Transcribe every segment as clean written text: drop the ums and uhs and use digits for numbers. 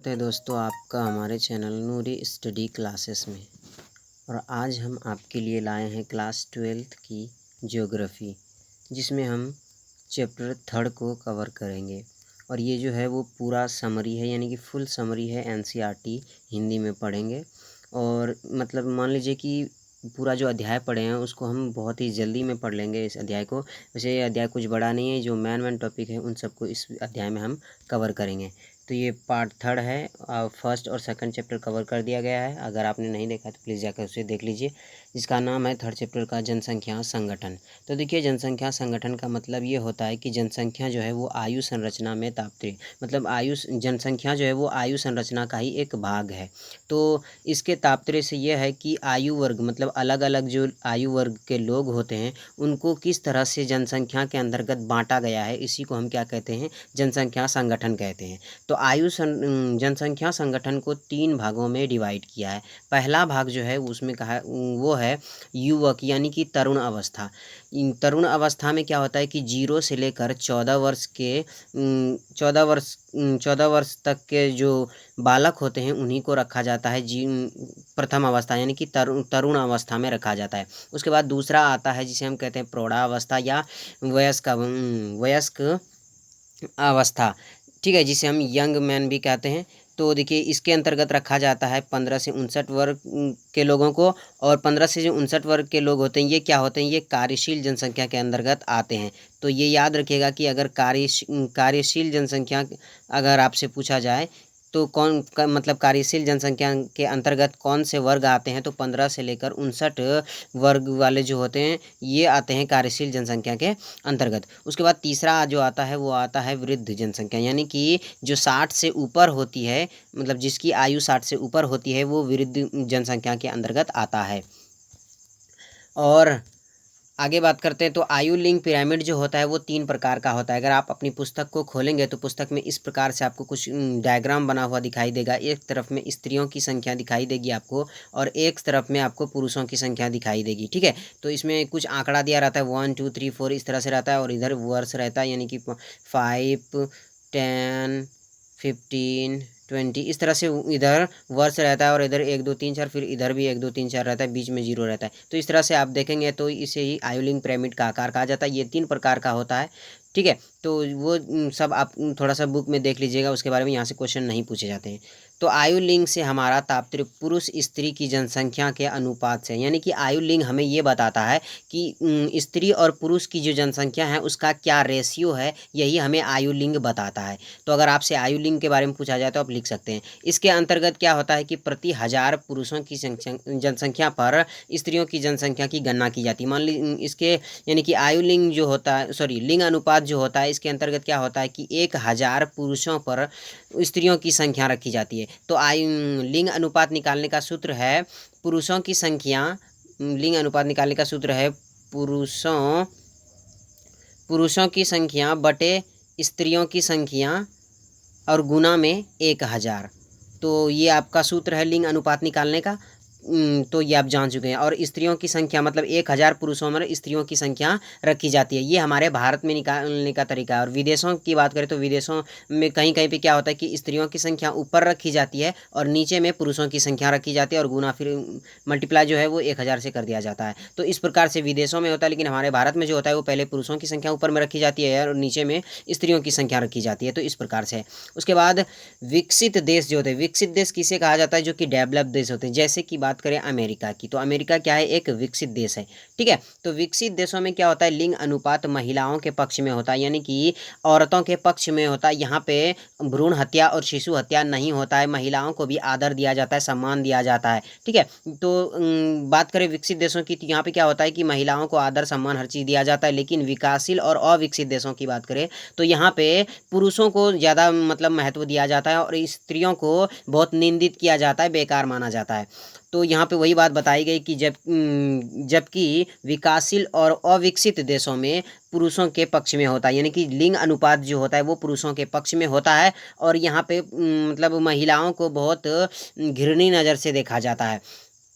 है दोस्तों आपका हमारे चैनल नूरी स्टडी क्लासेस में। और आज हम आपके लिए लाए हैं क्लास 12th की ज्योग्राफ़ी, जिसमें हम चैप्टर 3 को कवर करेंगे। और ये जो है वो पूरा समरी है, यानी कि फुल समरी है, एनसीईआरटी हिंदी में पढ़ेंगे। और मतलब मान लीजिए कि पूरा जो अध्याय पढ़े हैं उसको हम बहुत ही जल्दी में पढ़ लेंगे इस अध्याय को। वैसे ये अध्याय कुछ बड़ा नहीं है, जो मेन टॉपिक है उन सबको इस अध्याय में हम कवर करेंगे। तो ये पार्ट 3 है। फर्स्ट और सेकंड चैप्टर कवर कर दिया गया है। अगर आपने नहीं देखा तो प्लीज़ जाकर उसे देख लीजिए, जिसका नाम है थर्ड चैप्टर का जनसंख्या संगठन। तो देखिए, जनसंख्या संगठन का मतलब ये होता है कि जनसंख्या जो है वो आयु संरचना में तात्पर्य, मतलब जनसंख्या जो है वो आयु संरचना का ही एक भाग है। तो इसके तात्पर्य से यह है कि आयु वर्ग, मतलब अलग अलग जो आयु वर्ग के लोग होते हैं उनको किस तरह से जनसंख्या के अंतर्गत बांटा गया है, इसी को हम क्या कहते हैं, जनसंख्या संगठन कहते हैं। तो जनसंख्या संगठन को 3 भागों में डिवाइड किया है। पहला भाग जो है उसमें कहा वो है युवक, यानी कि तरुण अवस्था। तरुण अवस्था में क्या होता है कि 0 से लेकर 14 वर्ष तक के जो बालक होते हैं उन्हीं को रखा जाता है प्रथम अवस्था, यानी कि तरुण अवस्था में रखा जाता है। उसके बाद दूसरा आता है जिसे हम कहते हैं प्रौढ़ावस्था या वयस्क अवस्था, ठीक है, जिसे हम यंग मैन भी कहते हैं। तो देखिए, इसके अंतर्गत रखा जाता है 15 से 59 वर्ग के लोगों को। और 15 से जो 59 वर्ग के लोग होते हैं ये क्या होते हैं, ये कार्यशील जनसंख्या के अंतर्गत आते हैं। तो ये याद रखिएगा कि अगर कार्यशील जनसंख्या अगर आपसे पूछा जाए तो मतलब कार्यशील जनसंख्या के अंतर्गत कौन से वर्ग आते हैं, तो 15 से लेकर 59 वर्ग वाले जो होते हैं ये आते हैं कार्यशील जनसंख्या के अंतर्गत। उसके बाद तीसरा जो आता है वो आता है वृद्ध जनसंख्या, यानी कि जो 60 से ऊपर होती है, मतलब जिसकी आयु 60 से ऊपर होती है वो वृद्ध जनसंख्या के अंतर्गत आता है। और आगे बात करते हैं तो आयु लिंग पिरामिड जो होता है वो 3 प्रकार का होता है। अगर आप अपनी पुस्तक को खोलेंगे तो पुस्तक में इस प्रकार से आपको कुछ डायग्राम बना हुआ दिखाई देगा। एक तरफ में स्त्रियों की संख्या दिखाई देगी आपको, और एक तरफ में आपको पुरुषों की संख्या दिखाई देगी, ठीक है। तो इसमें कुछ आंकड़ा दिया रहता है 1 2 3 4 इस तरह से रहता है, और इधर वर्ष रहता है, यानी कि 5 10 15 20 इस तरह से इधर वर्ष रहता है, और इधर 1 2 3 4, फिर इधर भी 1 2 3 4 रहता है, बीच में 0 रहता है। तो इस तरह से आप देखेंगे तो इसे ही आयुलिंग पिरामिड का आकार कहा जाता है। ये 3 प्रकार का होता है, ठीक है। तो वो सब आप थोड़ा सा बुक में देख लीजिएगा, उसके बारे में यहाँ से क्वेश्चन नहीं पूछे जाते हैं। तो आयु लिंग से हमारा तात्पर्य पुरुष स्त्री की जनसंख्या के अनुपात से, यानी कि आयु लिंग हमें ये बताता है कि स्त्री और पुरुष की जो जनसंख्या है उसका क्या रेशियो है, यही हमें आयु लिंग बताता है। तो अगर आपसे आयु लिंग के बारे में पूछा जाए तो आप लिख सकते हैं। इसके अंतर्गत क्या होता है कि प्रति 1000 पुरुषों की जनसंख्या पर स्त्रियों की जनसंख्या की गणना की जाती है। मान ली इसके, यानी कि आयु लिंग जो होता है, सॉरी लिंग अनुपात जो होता है, इसके अंतर्गत क्या होता है कि 1000 पुरुषों पर स्त्रियों की संख्या रखी जाती है। तो लिंग अनुपात निकालने का सूत्र है पुरुषों की संख्या, लिंग अनुपात निकालने का सूत्र है पुरुषों की संख्या बटे स्त्रियों की संख्या और गुना में 1000। तो ये आपका सूत्र है लिंग अनुपात निकालने का। तो ये आप जान चुके हैं। और स्त्रियों की संख्या मतलब 1000 पुरुषों में स्त्रियों की संख्या रखी जाती है। ये हमारे भारत में निकालने का तरीका है। और विदेशों की बात करें तो विदेशों में कहीं कहीं पे क्या होता है कि स्त्रियों की संख्या ऊपर रखी जाती है और नीचे में पुरुषों की संख्या रखी जाती है, और गुना फिर मल्टीप्लाई जो है वो 1000 से कर दिया जाता है। तो इस प्रकार से विदेशों में होता है, लेकिन हमारे भारत में जो होता है वो पहले पुरुषों की संख्या ऊपर में रखी जाती है और नीचे में स्त्रियों की संख्या रखी जाती है। तो इस प्रकार से। उसके बाद विकसित देश जो होते हैं, विकसित देश किसे कहा जाता है, जो कि डेवलप देश होते हैं। जैसे कि बात करें अमेरिका की, तो अमेरिका क्या है, एक विकसित देश है, ठीक है। तो विकसित देशों में क्या होता है, लिंग अनुपात महिलाओं के पक्ष में होता है, यानी कि औरतों के पक्ष में होता है। यहाँ पे भ्रूण हत्या और शिशु हत्या नहीं होता है, महिलाओं को भी आदर दिया जाता है, सम्मान दिया जाता है, ठीक है। तो बात करें विकसित देशों की, तो यहाँ पे क्या होता है कि महिलाओं को आदर सम्मान हर चीज़ दिया जाता है। लेकिन विकासशील और अविकसित देशों की बात करें तो यहाँ पे पुरुषों को ज़्यादा मतलब महत्व दिया जाता है और स्त्रियों को बहुत निंदित किया जाता है, बेकार माना जाता है। तो यहाँ पे वही बात बताई गई कि जबकि विकासशील और अविकसित देशों में पुरुषों के पक्ष में होता है, यानी कि लिंग अनुपात जो होता है वो पुरुषों के पक्ष में होता है। और यहाँ पे मतलब महिलाओं को बहुत घृणीय नज़र से देखा जाता है।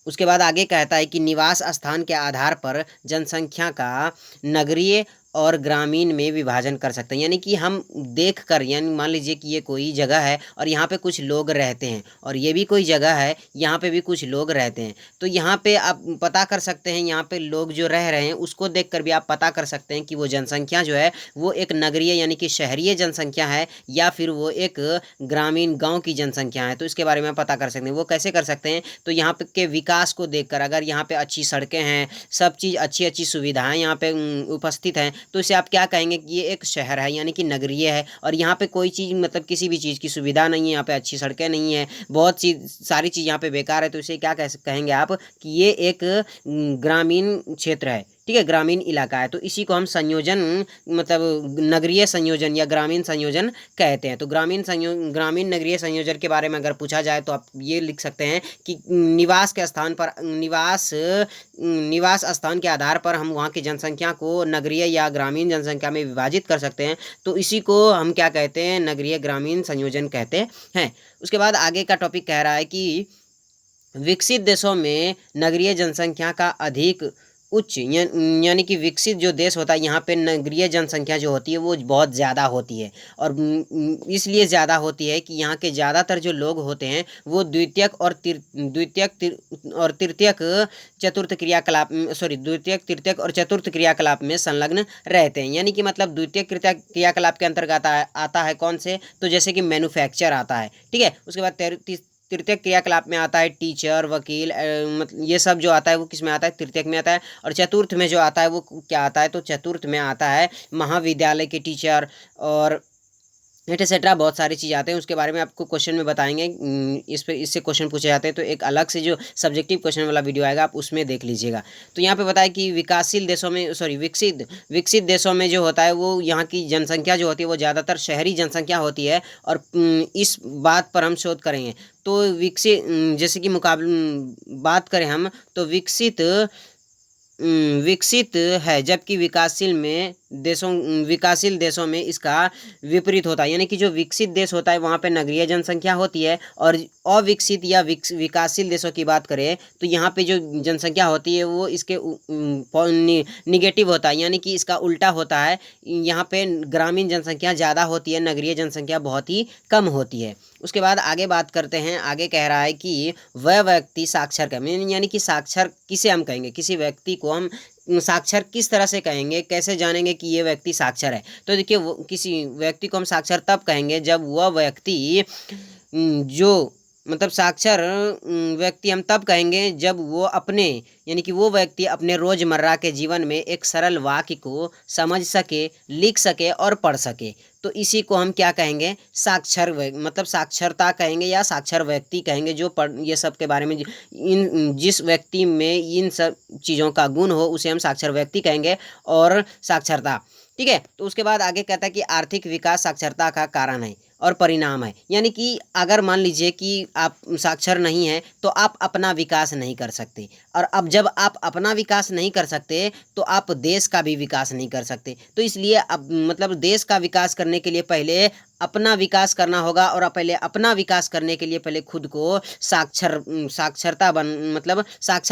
उसके बाद आगे कहता है कि निवास स्थान के आधार पर जनसंख्या का नगरीय और ग्रामीण में विभाजन कर सकते हैं। यानी कि हम देख कर, यानी मान लीजिए कि ये कोई जगह है और यहाँ पे कुछ लोग रहते हैं, और ये भी कोई जगह है, यहाँ पे भी कुछ लोग रहते हैं, तो यहाँ पे आप पता कर सकते हैं, यहाँ पे लोग जो रह रहे हैं उसको देख कर भी आप पता कर सकते हैं कि वो जनसंख्या जो है वो एक नगरीय यानी कि शहरीय जनसंख्या है या फिर वो एक ग्रामीण गाँव की जनसंख्या है। तो इसके बारे में आप पता कर सकते हैं। वो कैसे कर सकते हैं? तो यहाँ पे के विकास को देखकर, अगर यहाँ पे अच्छी सड़कें हैं, सब चीज़ अच्छी अच्छी सुविधाएं यहाँ पे उपस्थित हैं, तो इसे आप क्या कहेंगे कि ये एक शहर है यानी कि नगरीय है। और यहाँ पे कोई चीज़ मतलब किसी भी चीज़ की सुविधा नहीं है, यहाँ पे अच्छी सड़कें नहीं है, बहुत सी सारी चीज़ यहाँ पे बेकार है, तो इसे क्या कहेंगे आप कि ये एक ग्रामीण क्षेत्र है। ठीक है, ग्रामीण इलाका है। तो इसी को हम संयोजन मतलब नगरीय संयोजन या ग्रामीण संयोजन कहते हैं। तो ग्रामीण नगरीय संयोजन के बारे में अगर पूछा जाए तो आप ये लिख सकते हैं कि निवास के स्थान पर निवास स्थान के आधार पर हम वहाँ की जनसंख्या को नगरीय या ग्रामीण जनसंख्या में विभाजित कर सकते हैं। तो इसी को हम क्या कहते हैं? नगरीय ग्रामीण संयोजन कहते हैं। उसके बाद आगे का टॉपिक कह रहा है कि विकसित देशों में नगरीय जनसंख्या का अधिक उच्च यानी कि विकसित जो देश होता है यहाँ पे नगरीय जनसंख्या जो होती है वो बहुत ज़्यादा होती है। और इसलिए ज़्यादा होती है कि यहाँ के ज़्यादातर जो लोग होते हैं वो द्वितीयक और तृतीयक द्वितीयक और चतुर्थ क्रियाकलाप में संलग्न रहते हैं। यानी कि मतलब द्वितीयक क्रियाकलाप के अंतर्गत आता है कौन से? तो जैसे कि मैन्युफैक्चर आता है। ठीक है, उसके बाद तृतीयक क्रियाकलाप में आता है टीचर, वकील, मतलब ये सब जो आता है वो किस में आता है? तृतीयक में आता है। और चतुर्थ में जो आता है वो क्या आता है? तो चतुर्थ में आता है महाविद्यालय के टीचर और एटसेट्रा, बहुत सारी चीज़ आते हैं। उसके बारे में आपको क्वेश्चन में बताएंगे। इससे क्वेश्चन पूछे जाते हैं, तो एक अलग से जो सब्जेक्टिव क्वेश्चन वाला वीडियो आएगा आप उसमें देख लीजिएगा। तो यहाँ पे बताया कि विकसित देशों में जो होता है वो यहाँ की जनसंख्या जो होती है वो ज़्यादातर शहरी जनसंख्या होती है। और इस बात पर हम शोध करेंगे। तो जैसे कि बात करें हम, तो विकसित है, जबकि विकासशील देशों में इसका विपरीत होता है। यानी कि जो विकसित देश होता है वहाँ पे नगरीय जनसंख्या होती है, और अविकसित या विकासशील देशों की बात करें तो यहाँ पे जो जनसंख्या होती है वो इसके निगेटिव होता है, यानी कि इसका उल्टा होता है। यहाँ पे ग्रामीण जनसंख्या ज़्यादा होती है, नगरीय जनसंख्या बहुत ही कम होती है। उसके बाद आगे बात करते हैं। आगे कह रहा है कि वह व्यक्ति साक्षर यानी कि साक्षर किसे हम कहेंगे? किसी व्यक्ति को हम साक्षर किस तरह से कहेंगे, कैसे जानेंगे कि ये व्यक्ति साक्षर है? तो देखिए, किसी व्यक्ति को हम साक्षर तब कहेंगे जब वह व्यक्ति जो मतलब साक्षर व्यक्ति हम तब कहेंगे जब वो यानी कि वो व्यक्ति अपने रोज़मर्रा के जीवन में एक सरल वाक्य को समझ सके, लिख सके और पढ़ सके। तो इसी को हम क्या कहेंगे? मतलब साक्षरता कहेंगे या साक्षर व्यक्ति कहेंगे, जो ये सब के बारे में जिस व्यक्ति में इन सब चीज़ों का गुण हो उसे हम साक्षर व्यक्ति कहेंगे। और साक्षरता, ठीक है। तो उसके बाद आगे कहता है कि आर्थिक विकास साक्षरता का कारण है और परिणाम है। यानी कि अगर मान लीजिए कि आप साक्षर नहीं हैं तो आप अपना विकास नहीं कर सकते, और अब जब आप अपना विकास नहीं कर सकते तो आप देश का भी विकास नहीं कर सकते। तो इसलिए अब मतलब देश का विकास करने के लिए पहले अपना विकास करना होगा, और पहले अपना विकास करने के लिए पहले खुद को साक्षर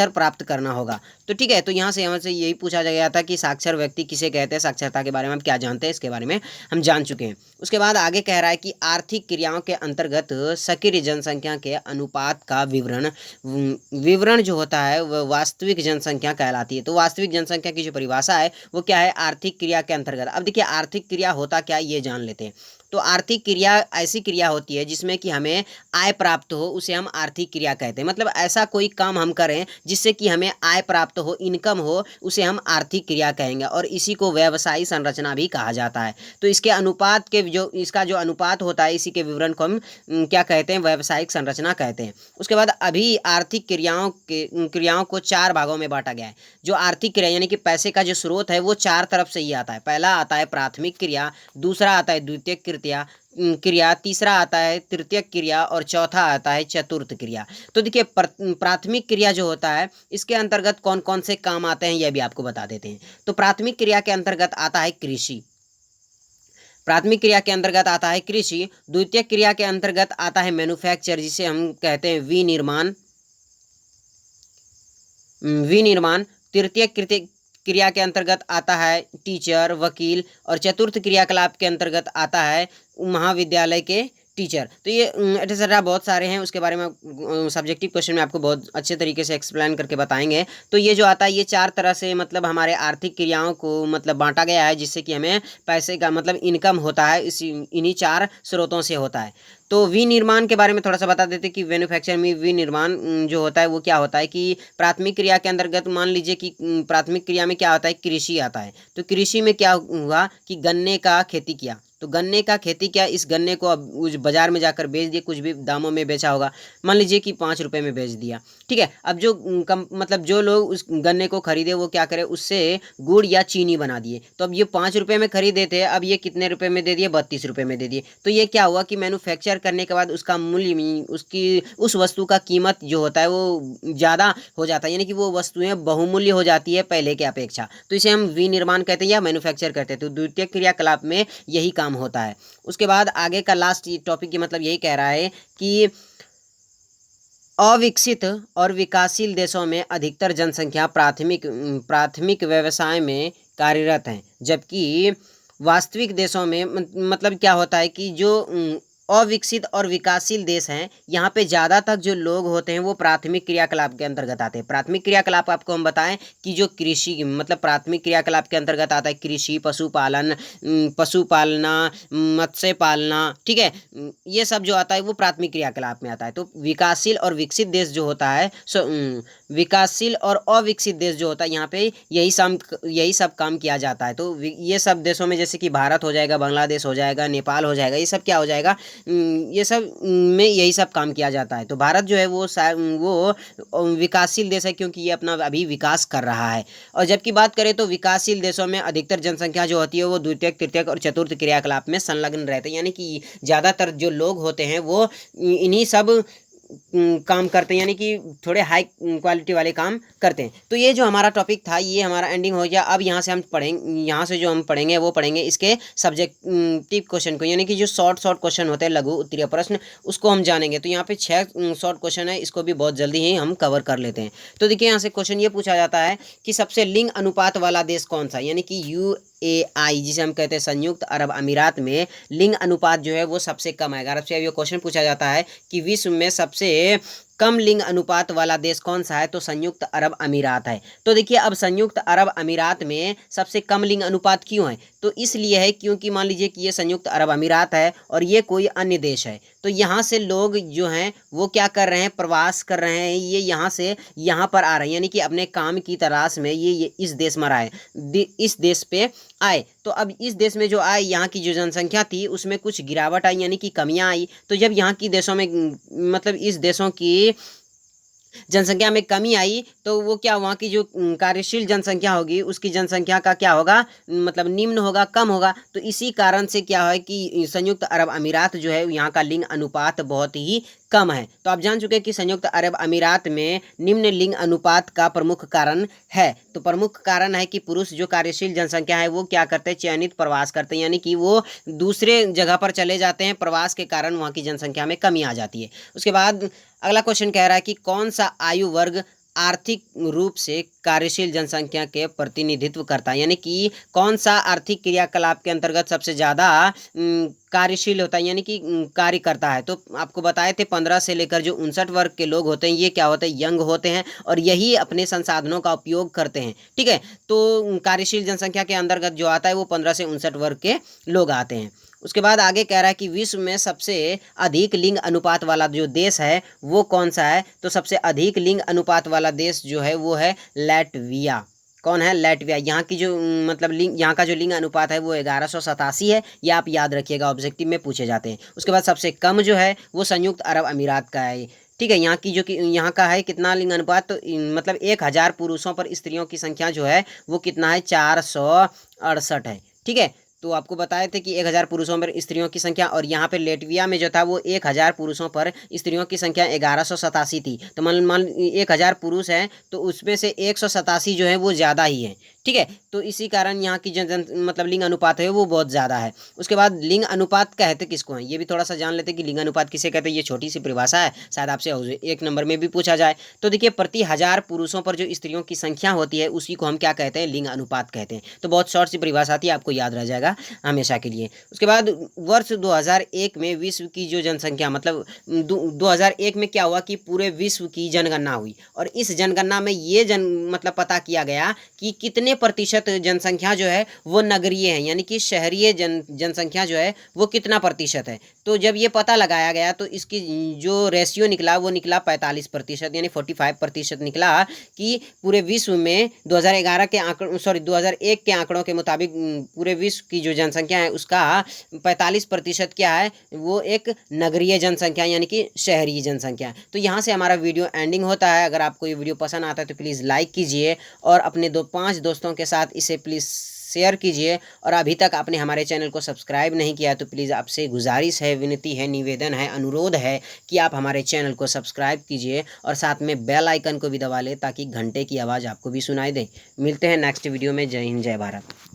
प्राप्त करना होगा। तो ठीक है, तो यहाँ से हमसे यही पूछा गया था कि साक्षर व्यक्ति किसे कहते हैं, साक्षरता के बारे में आप क्या जानते हैं, इसके बारे में हम जान चुके हैं। उसके बाद आगे कह रहा है कि आर्थिक क्रियाओं के अंतर्गत सक्रिय जनसंख्या के अनुपात का विवरण जो होता है वह वास्तविक जनसंख्या कहलाती है। तो वास्तविक जनसंख्या की जो परिभाषा है वो क्या है? आर्थिक क्रिया के अंतर्गत। अब देखिए, आर्थिक क्रिया होता क्या ये जान लेते हैं। तो आर्थिक क्रिया ऐसी क्रिया होती है जिसमें कि हमें आय प्राप्त हो, उसे हम आर्थिक क्रिया कहते हैं। मतलब ऐसा कोई काम हम करें जिससे कि हमें आय प्राप्त हो, इनकम हो, उसे हम आर्थिक क्रिया कहेंगे। और इसी को व्यवसायी संरचना भी कहा जाता है। तो इसके अनुपात के इसका जो अनुपात होता है, इसी के विवरण को हम क्या कहते हैं? व्यावसायिक संरचना कहते हैं। उसके बाद अभी आर्थिक क्रियाओं को 4 भागों में बांटा गया है। जो आर्थिक क्रिया यानी कि पैसे का जो स्रोत है वो 4 तरफ से ही आता है। पहला आता है प्राथमिक क्रिया, दूसरा आता है द्वितीयक क्रिया, तीसरा आता है तृतीयक क्रिया, और चौथा आता है चतुर्थ क्रिया। तो देखिए, प्राथमिक क्रिया जो होता है इसके अंतर्गत कौन कौन से काम आते हैं यह भी आपको बता देते हैं। तो प्राथमिक क्रिया के अंतर्गत आता है कृषि, द्वितीयक क्रिया के अंतर्गत आता है मैन्युफैक्चर, जिसे हम कहते हैं विनिर्माण। तृतीयक क्रिया के अंतर्गत आता है टीचर, वकील, और चतुर्थ क्रियाकलाप के अंतर्गत आता है महाविद्यालय के टीचर। तो ये एटसेट्रा बहुत सारे हैं, उसके बारे में सब्जेक्टिव क्वेश्चन में आपको बहुत अच्छे तरीके से एक्सप्लेन करके बताएंगे। तो ये जो आता है ये 4 तरह से मतलब हमारे आर्थिक क्रियाओं को मतलब बांटा गया है, जिससे कि हमें पैसे का मतलब इनकम होता है इन्हीं 4 स्रोतों से होता है। तो विनिर्माण के बारे में थोड़ा सा बता देते कि मैन्युफैक्चर में विनिर्माण जो होता है वो क्या होता है कि प्राथमिक क्रिया के अंतर्गत मान लीजिए कि प्राथमिक क्रिया में क्या होता है, कृषि आता है। तो कृषि में क्या हुआ कि गन्ने का खेती किया, तो गन्ने का खेती किया, इस गन्ने को अब उस बाजार में जाकर बेच दिए, कुछ भी दामों में बेचा होगा, मान लीजिए कि 5 रुपये में बेच दिया, ठीक है। अब जो मतलब जो लोग उस गन्ने को खरीदे वो क्या करे, उससे गुड़ या चीनी बना दिए। तो अब ये 5 रुपये में खरीदे थे, अब ये कितने रुपये में दे दिए, 32 रुपये में दे दिए। तो ये क्या हुआ कि मैन्युफैक्चर करने के बाद उसका मूल्य, उसकी उस वस्तु का कीमत जो होता है वो ज़्यादा हो जाता है, यानी कि वो वस्तुएं बहुमूल्य हो जाती है पहले के अपेक्षा। तो इसे हम विनिर्माण कहते हैं या मैन्युफैक्चर कहते हैं। तो द्वितीय क्रियाकलाप में यही काम होता है। उसके बाद आगे का लास्ट टॉपिक की मतलब यही कह रहा है कि अविकसित और विकासशील देशों में अधिकतर जनसंख्या प्राथमिक व्यवसाय में कार्यरत हैं, जबकि वास्तविक देशों में मतलब क्या होता है कि जो अविकसित और विकासशील देश हैं यहाँ पे ज़्यादातर जो लोग होते हैं वो प्राथमिक क्रियाकलाप के अंतर्गत आते हैं। प्राथमिक क्रियाकलाप आपको हम बताएं कि जो कृषि मतलब प्राथमिक क्रियाकलाप के अंतर्गत आता है कृषि, पशुपालना, मत्स्य पालना, ठीक है, ये सब जो आता है वो प्राथमिक क्रियाकलाप में आता है। तो विकासशील और विकसित देश जो होता है विकासशील और अविकसित देश जो होता है यहाँ पे यही सब काम किया जाता है। तो ये सब देशों में जैसे कि भारत हो जाएगा, बांग्लादेश हो जाएगा, नेपाल हो जाएगा, ये सब क्या हो जाएगा, ये सब में यही सब काम किया जाता है। तो भारत जो है वो विकासशील देश है क्योंकि ये अपना अभी विकास कर रहा है। और जबकि बात करें तो विकासशील देशों में अधिकतर जनसंख्या जो होती है वो द्वितीयक, तृतीयक और चतुर्थ क्रियाकलाप में संलग्न रहते हैं, यानी कि ज़्यादातर जो लोग होते हैं वो इन्हीं सब काम करते हैं, यानी कि थोड़े हाई क्वालिटी वाले काम करते हैं। तो ये जो हमारा टॉपिक था ये हमारा एंडिंग हो गया। अब यहाँ से हम पढ़ेंगे, यहाँ से जो हम पढ़ेंगे वो पढ़ेंगे इसके सब्जेक्टिव क्वेश्चन को, यानी कि जो शॉर्ट क्वेश्चन होते हैं, लघु उत्तरीय प्रश्न, उसको हम जानेंगे। तो यहाँ पे 6 शॉर्ट क्वेश्चन है, इसको भी बहुत जल्दी ही हम कवर कर लेते हैं। तो देखिए यहाँ से क्वेश्चन ये पूछा जाता है कि सबसे लिंग अनुपात वाला देश कौन सा, यानी कि UAI जिसे हम कहते हैं संयुक्त अरब अमीरात में लिंग अनुपात जो है वो सबसे कम है। अरब से ये क्वेश्चन पूछा जाता है कि विश्व में सबसे कम लिंग अनुपात वाला देश कौन सा है, तो संयुक्त अरब अमीरात है। तो देखिए अब संयुक्त अरब अमीरात में सबसे कम लिंग अनुपात क्यों है, तो इसलिए है क्योंकि मान लीजिए कि ये संयुक्त अरब अमीरात है और ये कोई अन्य देश है। तो यहाँ से लोग जो हैं वो क्या कर रहे हैं, प्रवास कर रहे हैं, ये यहाँ से यहाँ पर आ रहे हैं, यानी कि अपने काम की तलाश में ये इस देश में आए, इस देश पे आए। तो अब इस देश में जो आए, यहाँ की जो जनसंख्या थी उसमें कुछ गिरावट आई, यानी कि कमियां आई। तो जब यहाँ की देशों में मतलब इस देशों की जनसंख्या में कमी आई तो वो क्या, वहाँ की जो कार्यशील जनसंख्या होगी उसकी जनसंख्या का क्या होगा, मतलब निम्न होगा, कम होगा। तो इसी कारण से क्या है कि संयुक्त अरब अमीरात जो है यहाँ का लिंग अनुपात बहुत ही कम है। तो आप जान चुके हैं कि संयुक्त अरब अमीरात में निम्न लिंग अनुपात का प्रमुख कारण है। तो प्रमुख कारण है कि पुरुष जो कार्यशील जनसंख्या है वो क्या करते हैं, चयनित प्रवास करते हैं, यानी कि वो दूसरे जगह पर चले जाते हैं, प्रवास के कारण वहाँ की जनसंख्या में कमी आ जाती है। उसके बाद अगला क्वेश्चन कह रहा है कि कौन सा आयु वर्ग आर्थिक रूप से कार्यशील जनसंख्या के प्रतिनिधित्व करता है, यानी कि कौन सा आर्थिक क्रियाकलाप के अंतर्गत सबसे ज़्यादा कार्यशील होता है, यानी कि कार्य करता है। तो आपको बताए थे 15 से लेकर जो 59 वर्ग के लोग होते हैं ये क्या होते हैं, यंग होते हैं और यही अपने संसाधनों का उपयोग करते हैं, ठीक है। तो कार्यशील जनसंख्या के अंतर्गत जो आता है वो 15 से 59 वर्ग के लोग आते हैं। उसके बाद आगे कह रहा है कि विश्व में सबसे अधिक लिंग अनुपात वाला जो देश है वो कौन सा है, तो सबसे अधिक लिंग अनुपात वाला देश जो है वो है लैटविया। कौन है, लैटविया। यहाँ की जो मतलब यहाँ का जो लिंग अनुपात है वो 1187 है, ये आप याद रखिएगा, ऑब्जेक्टिव में पूछे जाते हैं। उसके बाद सबसे कम जो है वो संयुक्त अरब अमीरात का है, ठीक है। यहाँ की जो कि यहाँ का है कितना लिंग अनुपात, तो मतलब 1000 पुरुषों पर स्त्रियों की संख्या जो है वो कितना है, 468 है, ठीक है। तो आपको बताए थे कि 1000 पुरुषों पर स्त्रियों की संख्या, और यहाँ पे लेटविया में जो था वो 1000 पुरुषों पर स्त्रियों की संख्या 1187 थी। तो मान 1000 पुरुष हैं तो उसमें से 187 जो है वो ज़्यादा ही है, ठीक है। तो इसी कारण यहाँ की मतलब लिंग अनुपात है वो बहुत ज़्यादा है। उसके बाद लिंग अनुपात कहते किसको हैं, ये भी थोड़ा सा जान लेते हैं कि लिंग अनुपात किसे कहते हैं। ये छोटी सी परिभाषा है, शायद आपसे 1 नंबर में भी पूछा जाए। तो देखिए, प्रति 1000 पुरुषों पर जो स्त्रियों की संख्या होती है उसी को हम क्या कहते हैं, लिंग अनुपात कहते हैं। तो बहुत शॉर्ट सी परिभाषा थी, आपको याद रह जाएगा हमेशा के लिए। उसके बाद वर्ष 2001 में विश्व की जो जनसंख्या, मतलब 2001 में क्या हुआ कि पूरे विश्व की जनगणना हुई, और इस जनगणना में ये मतलब पता किया गया कि कितने प्रतिशत जनसंख्या जो है वो नगरीय है, यानी कि शहरीय जनसंख्या जो है वो कितना प्रतिशत है। तो जब ये पता लगाया गया तो इसकी जो रेशियो निकला वो निकला 45%, यानी 45% निकला कि पूरे विश्व में 2011 के आंकड़ों 2001 के आंकड़ों के मुताबिक पूरे विश्व की जो जनसंख्या है उसका 45% क्या है, वो एक नगरीय जनसंख्या यानी कि शहरी जनसंख्या है। तो यहाँ से हमारा वीडियो एंडिंग होता है। अगर आपको ये वीडियो पसंद आता है तो प्लीज़ लाइक कीजिए और अपने 5 दोस्तों के साथ इसे प्लीज़ शेयर कीजिए। और अभी तक आपने हमारे चैनल को सब्सक्राइब नहीं किया तो प्लीज़ आपसे गुजारिश है, विनती है, निवेदन है, अनुरोध है कि आप हमारे चैनल को सब्सक्राइब कीजिए और साथ में बेल आइकन को भी दबा लें ताकि घंटे की आवाज़ आपको भी सुनाई दे। मिलते हैं नेक्स्ट वीडियो में। जय हिंद, जय भारत।